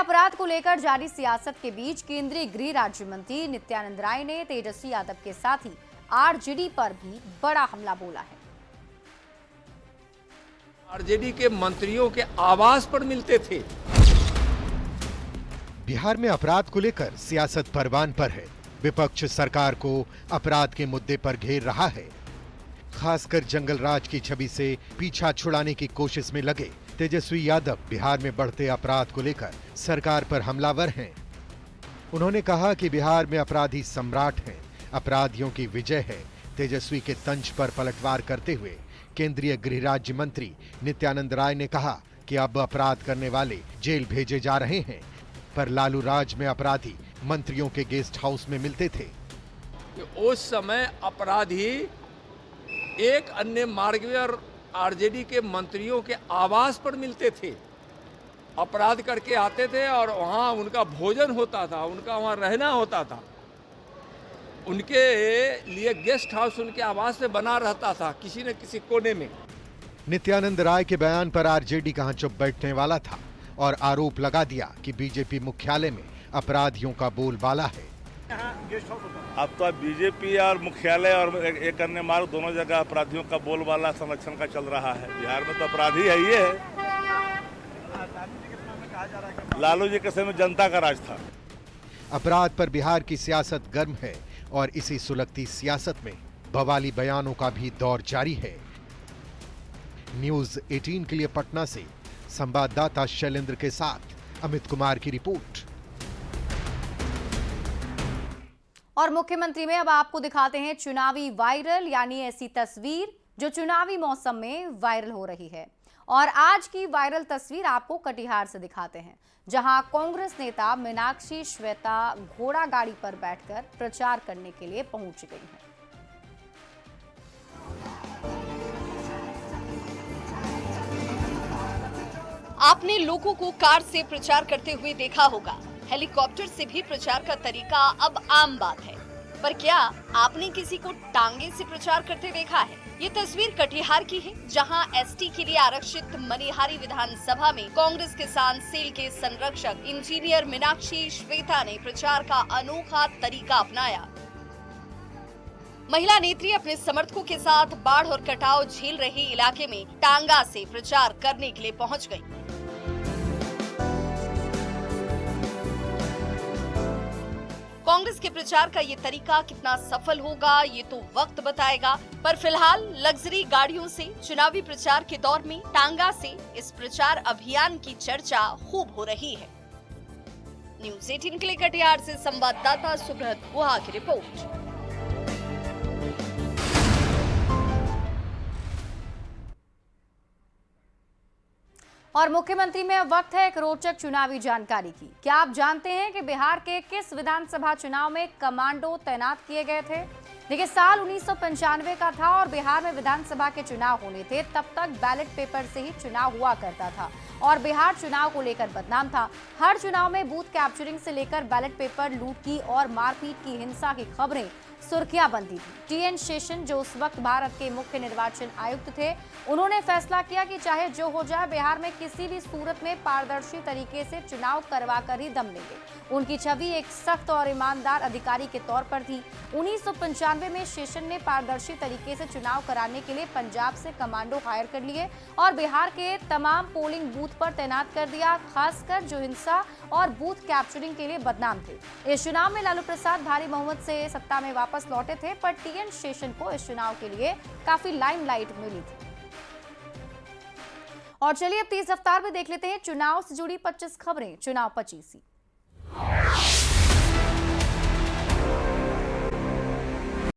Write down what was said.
अपराध को लेकर जारी सियासत के बीच केंद्रीय गृह राज्य मंत्री नित्यानंद राय ने तेजस्वी यादव के साथ ही आरजेडी पर भी बड़ा हमला बोला है। आरजेडी के मंत्रियों के आवास पर मिलते थे। बिहार में अपराध को लेकर सियासत परवान पर है। विपक्ष सरकार को अपराध के मुद्दे पर घेर रहा है। खासकर जंगल राज की छवि से पीछा छुड़ाने की कोशिश में लगे तेजस्वी यादव बिहार में बढ़ते अपराध को लेकर सरकार पर हमलावर हैं। उन्होंने कहा कि बिहार में अपराधी सम्राट हैं, अपराधियों की विजय है। तेजस्वी के तंज पर पलटवार करते हुए केंद्रीय गृह राज्य मंत्री नित्यानंद राय ने कहा कि अब अपराध करने वाले जेल भेजे जा रहे हैं, पर लालू राज में अपराधी मंत्रियों के गेस्ट हाउस में मिलते थे। उस समय अपराधी एक अन्य मार्ग और आरजेडी के मंत्रियों के आवास पर मिलते थे, अपराध करके आते थे और वहाँ उनका भोजन होता था, उनका वहाँ रहना होता था। उनके लिए गेस्ट हाउस उनके आवास में बना रहता था, किसी न किसी कोने में। नित्यानंद राय के बयान पर आरजेडी कहां चुप बैठने वाला था और आरोप लगा दिया कि बीजेपी मुख्यालय में अपराधियों का बोलबाला है। अब तो बीजेपी और मुख्यालय और एक अन्य मार्ग दोनों जगह अपराधियों का बोलबाला संरक्षण का चल रहा है। बिहार में तो अपराधी है ये है। लालू जी के समय में जनता का राज था। अपराध पर बिहार की सियासत गर्म है और इसी सुलगती सियासत में बवाली बयानों का भी दौर जारी है। न्यूज़ 18 के लिए पटना से संवाददाता शैलेंद्र के साथ अमित कुमार की रिपोर्ट। और मुख्यमंत्री में अब आपको दिखाते हैं चुनावी वायरल, यानी ऐसी तस्वीर जो चुनावी मौसम में वायरल हो रही है। और आज की वायरल तस्वीर आपको कटिहार से दिखाते हैं, जहां कांग्रेस नेता मीनाक्षी श्वेता घोड़ा गाड़ी पर बैठकर प्रचार करने के लिए पहुंच गई हैं। आपने लोगों को कार से प्रचार करते हुए देखा होगा। हेलीकॉप्टर से भी प्रचार का तरीका अब आम बात है, पर क्या आपने किसी को टांगे से प्रचार करते देखा है? ये तस्वीर कटिहार की है, जहां एसटी के लिए आरक्षित मनिहारी विधानसभा में कांग्रेस किसान सेल के संरक्षक इंजीनियर मीनाक्षी श्वेता ने प्रचार का अनोखा तरीका अपनाया। महिला नेत्री अपने समर्थकों के साथ बाढ़ और कटाव झेल रहे इलाके में टांगा से प्रचार करने के लिए पहुंच गई। कांग्रेस के प्रचार का ये तरीका कितना सफल होगा ये तो वक्त बताएगा, पर फिलहाल लग्जरी गाड़ियों से चुनावी प्रचार के दौर में टांगा से इस प्रचार अभियान की चर्चा खूब हो रही है। न्यूज़ 18 के लिए कटिहार से संवाददाता सुब्रत गुहा की रिपोर्ट। और मुख्यमंत्री में अब वक्त है एक रोचक चुनावी जानकारी की। क्या आप जानते हैं कि बिहार के किस विधानसभा चुनाव में कमांडो तैनात किए गए थे? देखिए, साल 1995 का था और बिहार में विधानसभा के चुनाव होने थे। तब तक बैलेट पेपर से ही चुनाव हुआ करता था और बिहार चुनाव को लेकर बदनाम था। हर चुनाव में बूथ कैप्चरिंग से लेकर बैलेट पेपर लूट की और मारपीट की हिंसा की खबरें सुर्खियां बनती थी। टीएन शेषन, जो उस वक्त भारत के मुख्य निर्वाचन आयुक्त थे, उन्होंने फैसला किया कि चाहे जो हो जाए, बिहार में किसी भी सूरत में पारदर्शी तरीके से चुनाव करवाकर ही दम लेंगे। उनकी छवि एक सख्त और ईमानदार अधिकारी के तौर पर थी। 1995 में शेषन ने पारदर्शी तरीके से चुनाव कराने के लिए पंजाब से कमांडो हायर कर लिए और बिहार के तमाम पोलिंग बूथ पर तैनात कर दिया, खासकर जो हिंसा और बूथ कैप्चरिंग के लिए बदनाम थे। इस चुनाव में लालू प्रसाद भारी बहुमत से सत्ता में वापस लौटे थे, पर टीएन शेषन को इस चुनाव के लिए काफी लाइमलाइट मिली थी। और चलिए अब तेज रफ्तार में देख लेते हैं चुनाव से जुड़ी 25 खबरें। चुनाव 25